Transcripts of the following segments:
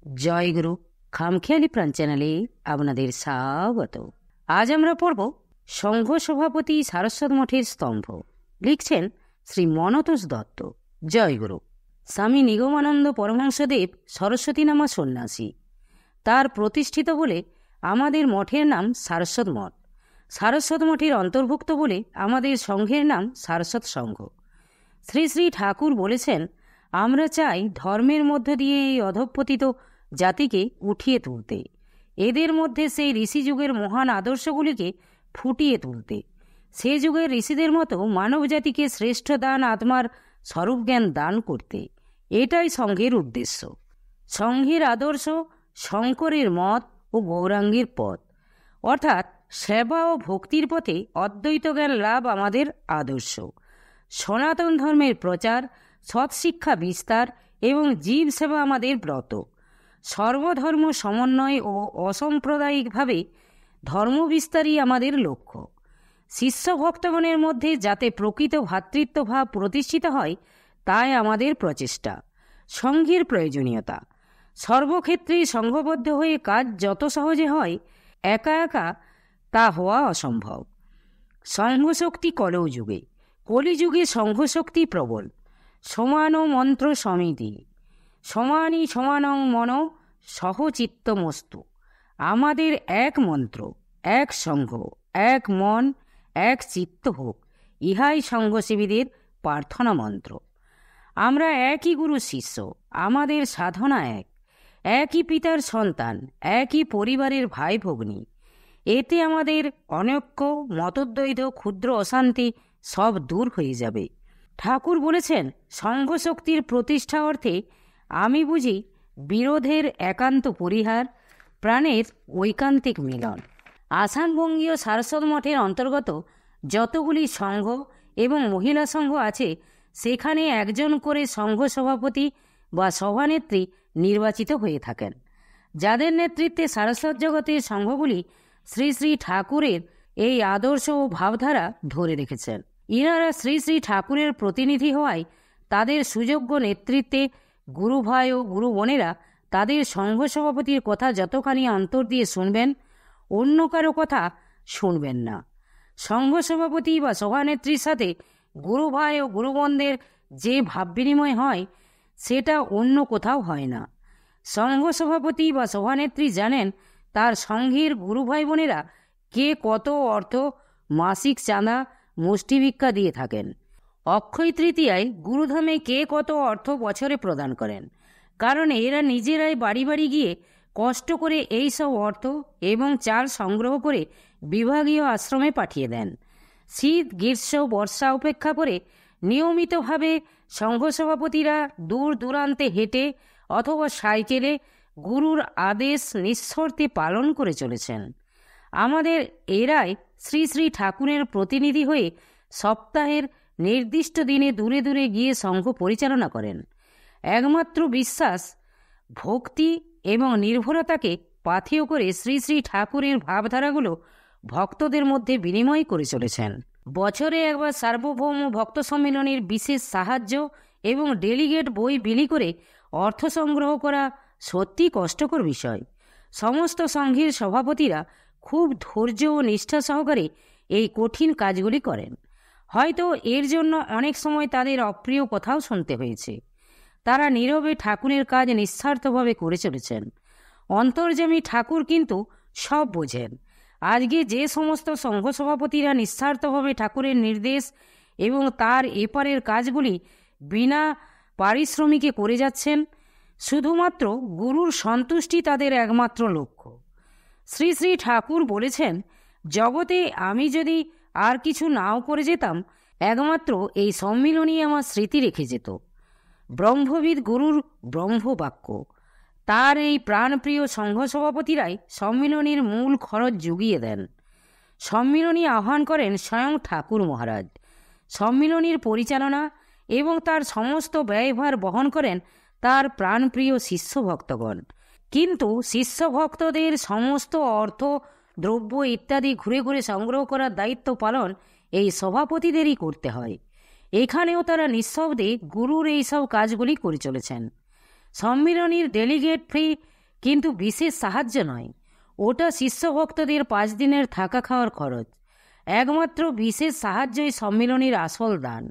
জয় গুরু। খামখেয়ালি প্রাণ চ্যানেলে আপনাদের স্বাগত। আজ আমরা পড়ব সংঘ সভাপতি সারস্বত মঠের স্তম্ভ। লিখছেন শ্রী মনতোষ দত্ত। জয় গুরু। স্বামী নিগমানন্দ পরমহংসদেব সরস্বতী নামা সন্ন্যাসী। তার প্রতিষ্ঠিত বলে আমাদের মঠের নাম সারস্বত মঠ। সারস্বত মঠের অন্তর্ভুক্ত বলে আমাদের সংঘের নাম সারস্বত সংঘ। শ্রী শ্রী ঠাকুর বলেছেন, আমরা চাই ধর্মের মধ্য দিয়ে এই অধঃপতিত জাতিকে উঠিয়ে তুলতে, এদের মধ্যে সেই ঋষি যুগের মহান আদর্শগুলিকে ফুটিয়ে তুলতে, সে যুগের ঋষিদের মতো মানব জাতিকে শ্রেষ্ঠ দান আত্মার স্বরূপ জ্ঞান দান করতে। এটাই সংঘের উদ্দেশ্য। সংঘের আদর্শ শঙ্করের মত ও গৌরাঙ্গের পথ, অর্থাৎ সেবা ও ভক্তির পথে অদ্বৈত জ্ঞান লাভ আমাদের আদর্শ। সনাতন ধর্মের প্রচার, সৎশিক্ষা বিস্তার এবং জীব সেবা আমাদের ব্রত। সর্বধর্ম সমন্বয় ও অসাম্প্রদায়িকভাবে ধর্ম বিস্তারই আমাদের লক্ষ্য। শিষ্য ভক্তগণের মধ্যে যাতে প্রকৃত ভ্রাতৃত্বভাব প্রতিষ্ঠিত হয়, তাই আমাদের প্রচেষ্টা। সংঘের প্রয়োজনীয়তা। সর্বক্ষেত্রে সংঘবদ্ধ হয়ে কাজ যত সহজে হয়, একা একা তা হওয়া অসম্ভব। সংঘশক্তি কলযুগে, কলিযুগে সংঘশক্তি প্রবল। সমান মন্ত্র সমিতি, সমানি সমানং মন সহচিত্তমস্তু। আমাদের এক মন্ত্র, এক সংঘ, এক মন, এক চিত্ত হোক, ইহাই সংঘসেবীদের প্রার্থনা মন্ত্র। আমরা একই গুরু শিষ্য, আমাদের সাধনা এক, একই পিতার সন্তান, একই পরিবারের ভাই ভগ্নী। এতে আমাদের অনৈক্য, মতদ্বৈত, ক্ষুদ্র অশান্তি সব দূর হয়ে যাবে। ঠাকুর বলেছেন, সংঘশক্তির প্রতিষ্ঠা অর্থে আমি বুঝি বিরোধের একান্ত পরিহার, প্রাণের ঐকান্তিক মিলন। আসামবঙ্গীয় সারস্বত মঠের অন্তর্গত যতগুলি সংঘ এবং মহিলা সংঘ আছে, সেখানে একজন করে সংঘ সভাপতি বা সভানেত্রী নির্বাচিত হয়ে থাকেন, যাদের নেতৃত্বে সারস্বত জগতের সংঘগুলি শ্রী শ্রী ঠাকুরের এই আদর্শ ও ভাবধারা ধরে রেখেছেন। ইনারা শ্রী শ্রী ঠাকুরের প্রতিনিধি হওয়ায় তাদের সুযোগ্য নেতৃত্বে গুরু ভাই ও গুরু বোনেরা তাদের সংঘ সভাপতির কথা যতখানি অন্তর দিয়ে শুনবেন, অন্য কারো কথা শুনবেন না। সংঘ সভাপতি বা সভানেত্রীর সাথে গুরু ভাই ও গুরু বোনদের যে ভাব বিনিময় হয়, সেটা অন্য কোথাও হয় না। সংঘ সভাপতি বা সভানেত্রী জানেন তার সংঘের গুরু ভাই বোনেরা কে কত অর্থ মাসিক চাঁদা, মুষ্টি ভিক্ষা দিয়ে থাকেন। অক্ষয় তৃতীয়ায় গুরুধামে কে কত অর্থ বছরে প্রদান করেন, কারণ এরা নিজেরাই বাড়ি বাড়ি গিয়ে কষ্ট করে এই সব অর্থ এবং চাল সংগ্রহ করে বিভাগীয় আশ্রমে পাঠিয়ে দেন। শীত, গ্রীষ্ম, বর্ষা উপেক্ষা করে নিয়মিতভাবে সংঘ সভাপতিরা দূর দূরান্তে হেঁটে অথবা সাইকেলে গুরুর আদেশ নিঃশর্তে পালন করে চলেছেন। আমাদের এরাই শ্রী শ্রী ঠাকুরের প্রতিনিধি হয়ে সপ্তাহের নির্দিষ্ট দিনে দূরে দূরে গিয়ে সংঘ পরিচালনা করেন। একমাত্র বিশ্বাস, ভক্তি এবং নির্ভরতাকে পাথেয় করে শ্রী শ্রী ঠাকুরের ভাবধারাগুলো ভক্তদের মধ্যে বিনিময় করে চলেছেন। বছরে একবার সার্বভৌম ভক্ত সম্মেলনের বিশেষ সাহায্য এবং ডেলিগেট বই বিলি করে অর্থ সংগ্রহ করা সত্যি কষ্টকর বিষয়। সমস্ত সংঘের সভাপতিরা খুব ধৈর্য ও নিষ্ঠা সহকারে এই কঠিন কাজগুলি করেন। হয়তো এর জন্য অনেক সময় তাদের অপ্রিয় কথাও শুনতে হয়েছে। তারা নীরবে ঠাকুরের কাজ নিঃস্বার্থভাবে করে চলেছেন। অন্তর্যামী ঠাকুর কিন্তু সব বোঝেন। আজকে যে সমস্ত সংঘ সভাপতিরা নিঃস্বার্থভাবে ঠাকুরের নির্দেশ এবং তার এপারের কাজগুলি বিনা পারিশ্রমিকে করে যাচ্ছেন, শুধুমাত্র গুরুর সন্তুষ্টি তাদের একমাত্র লক্ষ্য। শ্রী শ্রী ঠাকুর বলেছেন, জগতে আমি যদি আর কিছু নাও করে যেতাম, একমাত্র এই সম্মিলনই আমার স্মৃতি রেখে যেত। ব্রহ্মবিদ গুরুর ব্রহ্মবাক্য। তার এই প্রাণপ্রিয় সংঘ সভাপতিরাই সম্মিলনীর মূল খরচ জুগিয়ে দেন। সম্মিলনী আহ্বান করেন স্বয়ং ঠাকুর মহারাজ। সম্মিলনীর পরিচালনা এবং তার সমস্ত ব্যয়ভার বহন করেন তার প্রাণপ্রিয় শিষ্য ভক্তগণ। কিন্তু শিষ্য ভক্তদের সমস্ত অর্থ, দ্রব্য ইত্যাদি ঘুরে ঘুরে সংগ্রহ করার দায়িত্ব পালন এই সভাপতিদেরই করতে হয়। এখানেও তারা নিঃশব্দে গুরুর এইসব কাজগুলি করে চলেছেন। সম্মিলনীর ডেলিগেট ফি কিন্তু বিশেষ সাহায্য নয়, ওটা শিষ্যভক্তদের 5 দিনের থাকা খাওয়ার খরচ। একমাত্র বিশেষ সাহায্যই সম্মিলনীর আসল দান।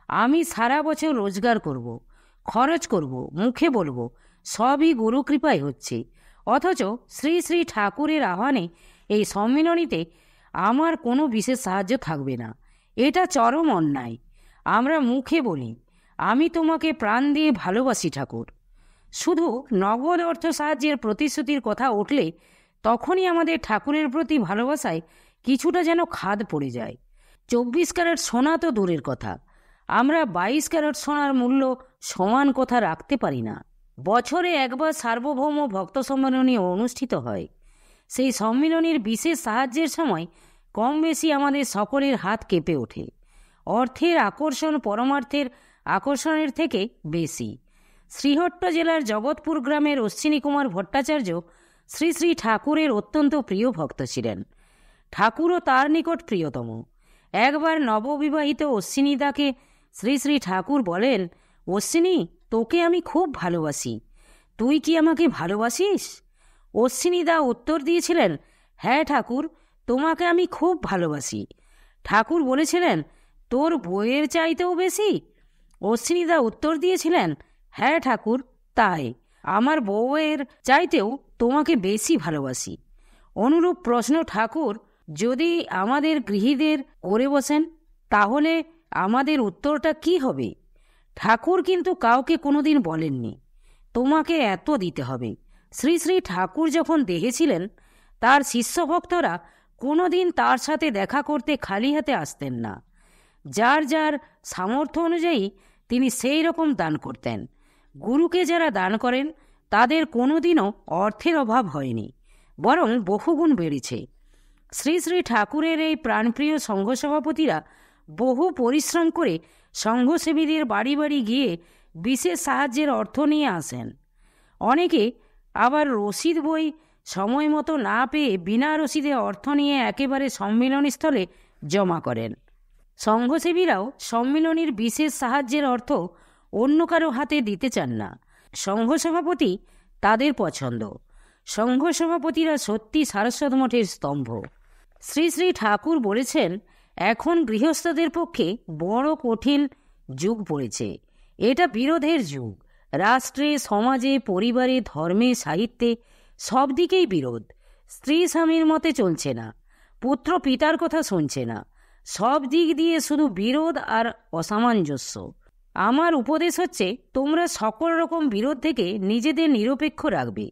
আমি সারা বছর রোজগার করব, খরচ করব, মুখে বলবো, সবই গুরু কৃপায় হচ্ছে। অথচ শ্রী শ্রী ঠাকুরের আহ্বানে এই সম্মিলনীতে আমার কোনো বিশেষ সাহায্য থাকবে না। এটা চরম অন্যায়। আমরা মুখে বলি, আমি তোমাকে প্রাণ দিয়ে ভালোবাসি ঠাকুর। শুধু নগদ অর্থ সাহায্যের প্রতিশ্রুতির কথা উঠলে তখনই আমাদের ঠাকুরের প্রতি ভালোবাসায় কিছুটা যেন খাদ পড়ে যায়। 24 ক্যারেট সোনা তো দূরের কথা, আমরা 22 ক্যারেট সোনার মূল্য সমান কথা রাখতে পারি না। বছরে একবার সার্বভৌম ভক্ত সম্মেলনী অনুষ্ঠিত হয়। সেই সম্মিলনীর বিশেষ সাহায্যের সময় কম বেশি আমাদের সকলের হাত কেঁপে ওঠে। অর্থের আকর্ষণ পরমার্থের আকর্ষণের থেকে বেশি। শ্রীহট্ট জেলার জগৎপুর গ্রামের অশ্বিনী কুমার ভট্টাচার্য শ্রী শ্রী ঠাকুরের অত্যন্ত প্রিয় ভক্ত ছিলেন। ঠাকুরও তার নিকট প্রিয়তম। একবার নববিবাহিত অশ্বিনীদাকে শ্রী শ্রী ঠাকুর বলেন, অশ্বিনী, তোকে আমি খুব ভালোবাসি, তুই কি আমাকে ভালোবাসিস? অশ্বিনীদা উত্তর দিয়েছিলেন, হ্যাঁ ঠাকুর, তোমাকে আমি খুব ভালোবাসি। ঠাকুর বলেছিলেন, তোর বইয়ের চাইতেও বেশি? অশ্বিনীদা উত্তর দিয়েছিলেন, হ্যাঁ ঠাকুর, তাই, আমার বউয়ের চাইতেও তোমাকে বেশি ভালোবাসি। অনুরূপ প্রশ্ন ঠাকুর যদি আমাদের গৃহীদের করে বসেন, তাহলে আমাদের উত্তরটা কি হবে? ঠাকুর কিন্তু কাউকে কোনোদিন বলেননি তোমাকে এত দিতে হবে। শ্রী শ্রী ঠাকুর যখন দেহে ছিলেন, তার শিষ্যভক্তরা কোনোদিন তার সাথে দেখা করতে খালি হাতে আসতেন না। যার যার সামর্থ্য অনুযায়ী তিনি সেই রকম দান করতেন। গুরুকে যারা দান করেন তাদের কোনোদিনও অর্থের অভাব হয়নি, বরং বহুগুণ বেড়েছে। শ্রী শ্রী ঠাকুরের এই প্রাণপ্রিয় সংঘ সভাপতিরা বহু পরিশ্রম করে সংঘসেবীদের বাড়ি বাড়ি গিয়ে বিশেষ সাহায্যের অর্থ নিয়ে আসেন। অনেকে আবার রসিদ বই সময় মতো না পেয়ে বিনা রসিদে অর্থ নিয়ে একেবারে সম্মিলনীস্থলে জমা করেন। সংঘসেবীরাও সম্মিলনীর বিশেষ সাহায্যের অর্থ অন্য কারো হাতে দিতে চান না। সংঘ সভাপতি তাদের পছন্দ। সংঘ সভাপতিরা সত্যি সারস্বত মঠের স্তম্ভ। শ্রী শ্রী ঠাকুর বলেছেন, এখন গৃহস্থদের পক্ষে বড় কঠিন যুগ পড়েছে। এটা বিরোধের যুগ। রাষ্ট্রে, সমাজে, পরিবারে, ধর্মে, সাহিত্যে সব দিকেই বিরোধ। স্ত্রী স্বামীর মতে চলছে না, পুত্র পিতার কথা শুনছে না। সব দিক দিয়ে শুধু বিরোধ আর অসামঞ্জস্য। আমার উপদেশ হচ্ছে, তোমরা সকল রকম বিরোধ থেকে নিজেদের নিরপেক্ষ রাখবে।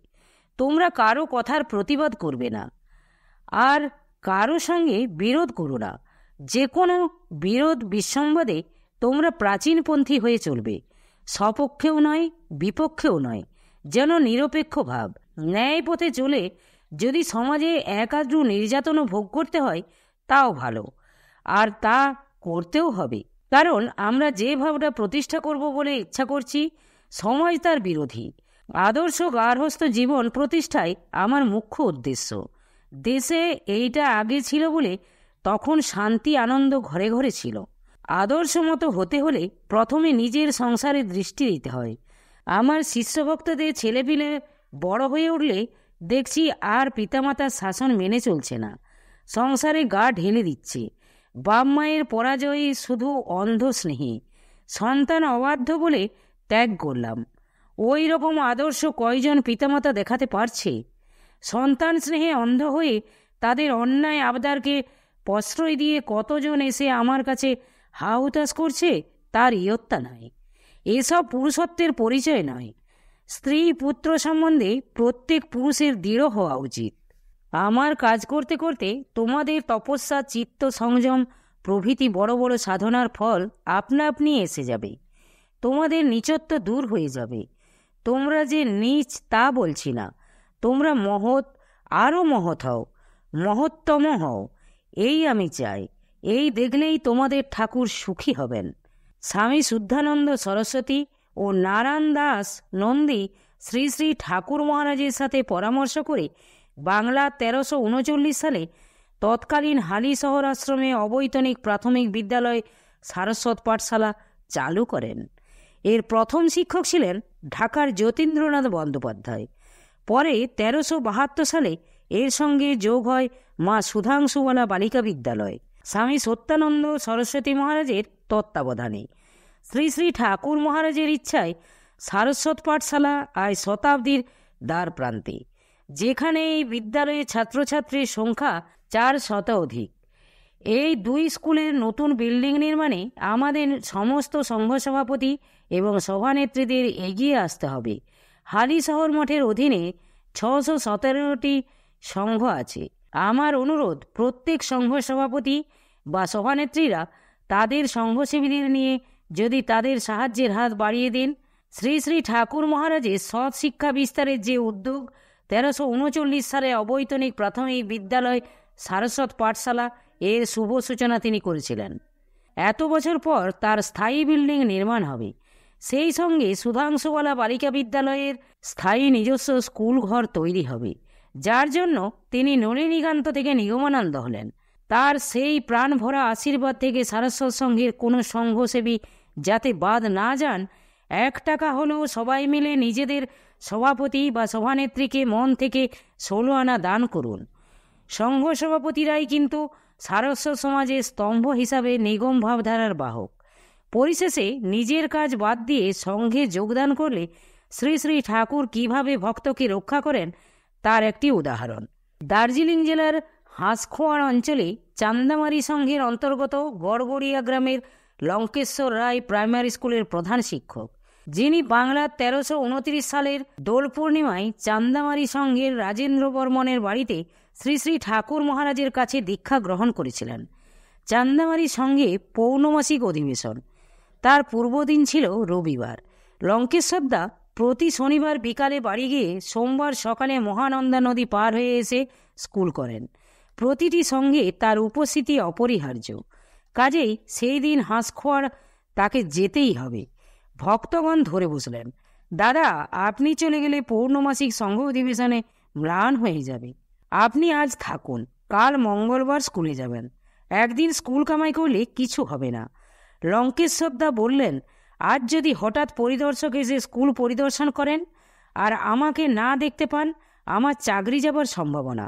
তোমরা কারো কথার প্রতিবাদ করবে না, আর কারো সঙ্গে বিরোধ করো না। যে কোনো বিরোধ বিসম্বাদে তোমরা প্রাচীনপন্থী হয়ে চলবে। সপক্ষেও নয়, বিপক্ষেও নয়, যেন নিরপেক্ষ ভাব। ন্যায় পথে চলে যদি সমাজে একাদ্রু নির্যাতনও ভোগ করতে হয়, তাও ভালো, আর তা করতেও হবে। কারণ আমরা যে ভাবটা প্রতিষ্ঠা করব বলে ইচ্ছা করছি, সমাজ তার বিরোধী। আদর্শ গার্হস্থ জীবন প্রতিষ্ঠায় আমার মুখ্য উদ্দেশ্য। দেশে এইটা আগে ছিল বলে তখন শান্তি আনন্দ ঘরে ঘরে ছিল। আদর্শ মতো হতে হলে প্রথমে নিজের সংসারে দৃষ্টি দিতে হয়। আমার শিষ্যভক্তদের ছেলেপিলে বড় হয়ে উঠলে দেখছি আর পিতামাতার শাসন মেনে চলছে না, সংসারে গা ঢেলে দিচ্ছে। বাপ মায়ের পরাজয়ে শুধু অন্ধ স্নেহী। সন্তান অবাধ্য বলে ত্যাগ করলাম। ওই রকম আদর্শ কয়জন পিতামাতা দেখাতে পারছে? সন্তান স্নেহে অন্ধ হয়ে তাদের অন্যায় আবদারকে প্রশ্রয় দিয়ে কতজন এসে আমার কাছে হাহুতাশ করছে, তার ইয়ত্তা নাই। এসব পুরুষত্বের পরিচয় নয়। স্ত্রী পুত্র সম্বন্ধে প্রত্যেক পুরুষের দৃঢ় হওয়া উচিত। আমার কাজ করতে করতে তোমাদের তপস্যা, চিত্ত সংযম প্রভৃতি বড় বড় সাধনার ফল আপনা আপনি এসে যাবে। তোমাদের নীচত্ব দূর হয়ে যাবে। তোমরা যে নীচ তা বলছি না, তোমরা মহৎ, আরও মহৎ হও, মহত্তম হও, এই আমি চাই। এই দেখলেই তোমাদের ঠাকুর সুখী হবেন। স্বামী শুদ্ধানন্দ সরস্বতী ও নারায়ণ দাস নন্দী শ্রী শ্রী ঠাকুর মহারাজের সাথে পরামর্শ করে বাংলা 1339 সালে তৎকালীন হালি শহর আশ্রমে অবৈতনিক প্রাথমিক বিদ্যালয় সারস্বত পাঠশালা চালু করেন। এর প্রথম শিক্ষক ছিলেন ঢাকার যতীন্দ্রনাথ বন্দ্যোপাধ্যায়। পরে 1372 সালে এর সঙ্গে যোগ হয় মা সুধাংশুবালা বালিকা বিদ্যালয়, স্বামী সত্যানন্দ সরস্বতী মহারাজের তত্ত্বাবধানে। শ্রী শ্রী ঠাকুর মহারাজের ইচ্ছায় সারস্বত পাঠশালা আজ শতাব্দীর দ্বার প্রান্তে, যেখানে এই বিদ্যালয়ে ছাত্রছাত্রীর সংখ্যা 400 অধিক। এই দুই স্কুলের নতুন বিল্ডিং নির্মাণে আমাদের সমস্ত সংঘ সভাপতি এবং সভানেত্রীদের এগিয়ে আসতে হবে। হালিশহর মঠের অধীনে 617টি সংঘ আছে। আমার অনুরোধ, প্রত্যেক সংঘ সভাপতি বা সভানেত্রীরা তাদের সংঘসেবীদের নিয়ে যদি তাদের সাহায্যের হাত বাড়িয়ে দেন, শ্রী শ্রী ঠাকুর মহারাজের সৎ শিক্ষা বিস্তারের যে উদ্যোগ 1339 সালে অবৈতনিক প্রাথমিক বিদ্যালয় সারস্বত পাঠশালা এর শুভ সূচনা তিনি করেছিলেন। এত বছর পর তার স্থায়ী বিল্ডিং নির্মাণ হবে। সেই সঙ্গে সুধাংশুবালা বালিকা বিদ্যালয়ের স্থায়ী নিজস্ব স্কুল ঘর তৈরি হবে, যার জন্য তিনি নলিনীকান্ত থেকে নিগমানন্দ হলেন। তার সেই প্রাণ ভরা আশীর্বাদ থেকে সারস্বত সংঘের কোনো সংঘসেবী যাতে বাদ না যান, 1 টাকা হলেও সবাই মিলে নিজেদের সভাপতি বা সভানেত্রীকে মন থেকে 16 আনা দান করুন। সংঘ সভাপতিরাই কিন্তু সারস্বত সমাজের স্তম্ভ হিসাবে নিগম ভাবধারার বাহক। পরিশেষে নিজের কাজ বাদ দিয়ে সংঘে যোগদান করলে শ্রী শ্রী ঠাকুর কিভাবে ভক্তকে রক্ষা করেন তার একটি উদাহরণ। দার্জিলিং জেলার হাঁসকোয়াড় অঞ্চলে চান্দামারি সংঘের অন্তর্গত গড়গড়িয়া গ্রামের লঙ্কেশ্বর রায় প্রাইমারি স্কুলের প্রধান শিক্ষক, যিনি বাংলার 1329 সালের দোল পূর্ণিমায় চান্দামারি সংঘের রাজেন্দ্র বর্মনের বাড়িতে শ্রী শ্রী ঠাকুর মহারাজের কাছে দীক্ষা গ্রহণ করেছিলেন। চান্দামারি সংঘে পৌর্ণমাসিক অধিবেশন, তার পূর্বদিন ছিল রবিবার। লঙ্কেশ্বরদা প্রতি শনিবার বিকালে বাড়ি গিয়ে সোমবার সকালে মহানন্দা নদী পার হয়ে এসে স্কুল করেন। প্রতিটি সঙ্গে তার উপস্থিতি অপরিহার্য, কাজেই সেই দিন হাঁসকোয়াড় তাকে যেতেই হবে। ভক্তগণ ধরে বসলেন, দাদা আপনি চলে গেলে পৌর্ণমাসিক সংঘ অধিবেশনে ম্লান হয়ে যাবে, আপনি আজ থাকুন, কাল মঙ্গলবার স্কুলে যাবেন, একদিন স্কুল কামাই করলে কিছু হবে না। লঙ্কেশ্বরদা বললেন, আজ যদি হঠাৎ পরিদর্শক এসে স্কুল পরিদর্শন করেন আর আমাকে না দেখতে পান, আমার চাকরি যাবার সম্ভাবনা।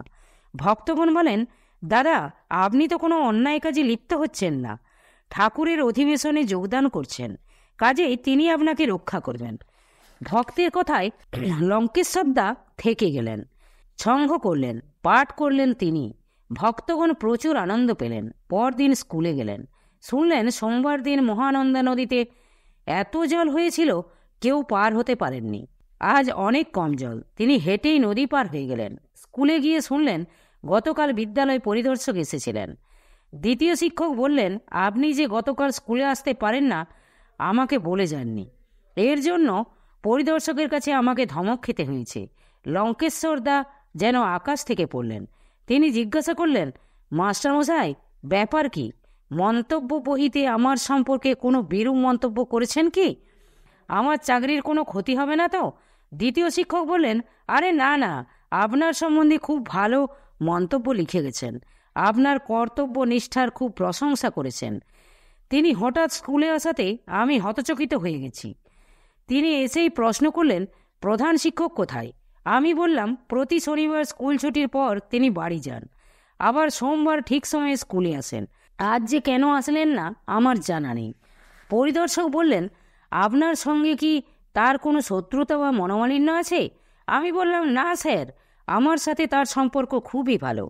ভক্তগণ বলেন, দাদা আপনি তো কোনো অন্যায় কাজে লিপ্ত হচ্ছেন না, ঠাকুরের অধিবেশনে যোগদান করছেন, কাজেই তিনি আপনাকে রক্ষা করবেন। ভক্তের কথায় লঙ্কেশ্বরদা থেকে গেলেন, সংঘ করলেন, পাঠ করলেন তিনি। ভক্তগণ প্রচুর আনন্দ পেলেন। পরদিন স্কুলে গেলেন, শুনলেন সোমবার দিন মহানন্দা নদীতে এত জল হয়েছিল কেউ পার হতে পারেননি। আজ অনেক কম জল, তিনি হেঁটেই নদী পার হয়ে গেলেন। স্কুলে গিয়ে শুনলেন গতকাল বিদ্যালয় পরিদর্শক এসেছিলেন। দ্বিতীয় শিক্ষক বললেন, আপনি যে গতকাল স্কুলে আসতে পারেন না আমাকে বলে যাননি, এর জন্য পরিদর্শকের কাছে আমাকে ধমক খেতে হয়েছে। লঙ্কেশ্বরদা যেন আকাশ থেকে পড়লেন। তিনি জিজ্ঞাসা করলেন, মাস্টারমশাই ব্যাপার কি? মন্তব্য বহিতে আমার সম্পর্কে কোনো বিরূপ মন্তব্য করেছেন কি? আমার চাকরির কোনো ক্ষতি হবে না তো? দ্বিতীয় শিক্ষক বললেন, আরে না না, আপনার সম্বন্ধে খুব ভালো মন্তব্য লিখে গেছেন, আপনার কর্তব্য নিষ্ঠার খুব প্রশংসা করেছেন। তিনি হঠাৎ স্কুলে আসাতে আমি হতচকিত হয়ে গেছি। তিনি এসেই প্রশ্ন করলেন, প্রধান শিক্ষক কোথায়? আমি বললাম, প্রতি শনিবার স্কুল ছুটির পর তিনি বাড়ি যান, আবার সোমবার ঠিক সময়ে স্কুলে আসেন। আজ যে কেন আসলেন না আমার জানা নেই। পরিদর্শক বললেন, আপনার সঙ্গে কি তার কোনো শত্রুতা বা মনোমালিন্য আছে? আমি বললাম, না স্যার, আমার সাথে তার সম্পর্ক খুবই ভালো।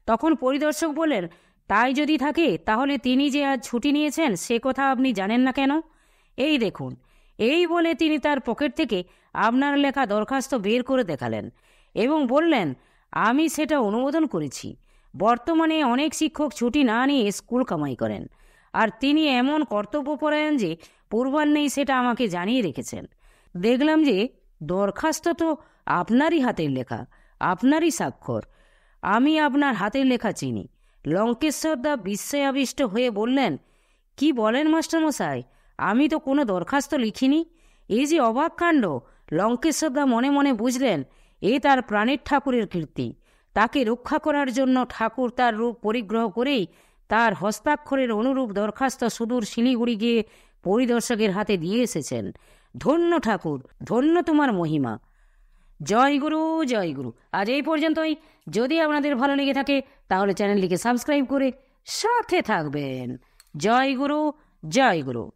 তখন পরিদর্শক বললেন, তাই যদি থাকে তাহলে তিনি যে আজ ছুটি নিয়েছেন সে কথা আপনি জানেন না কেন? এই দেখুন। এই বলে তিনি তার পকেট থেকে আপনার লেখা দরখাস্ত বের করে দেখালেন এবং বললেন, আমি সেটা অনুমোদন করেছি। বর্তমানে অনেক শিক্ষক ছুটি না নিয়ে স্কুল কামাই করেন, আর তিনি এমন কর্তব্যপরায়ণ যে পূর্বাহ্নেই সেটা আমাকে জানিয়ে রেখেছেন। দেখলাম যে দরখাস্ত তো আপনারই হাতের লেখা, আপনারই স্বাক্ষর। আমি আপনার হাতের লেখা চিনি। লঙ্কেশ্বরদা বিস্ময়ে আবিষ্ট হয়ে বললেন, কি বলেন মাস্টারমশাই, আমি তো কোনো দরখাস্ত লিখিনি। এই যে অবাক কাণ্ড! লঙ্কেশ্বরদা মনে মনে বুঝলেন এ তার প্রাণের ঠাকুরের কীর্তি। তাকে রক্ষা করার জন্য ঠাকুর তার রূপ পরিগ্রহ করেই তার হস্তাক্ষরের অনুরূপ দরখাস্ত সুদূর শিলিগুড়ি গিয়ে পরিদর্শকের হাতে দিয়ে এসেছেন। ধন্য ঠাকুর, ধন্য তোমার মহিমা। জয় গুরু, জয় গুরু। আজ এই পর্যন্তই। যদি আপনাদের ভালো লেগে থাকে তাহলে চ্যানেলটিকে সাবস্ক্রাইব করে সাথে থাকবেন। জয় গুরু, জয় গুরু।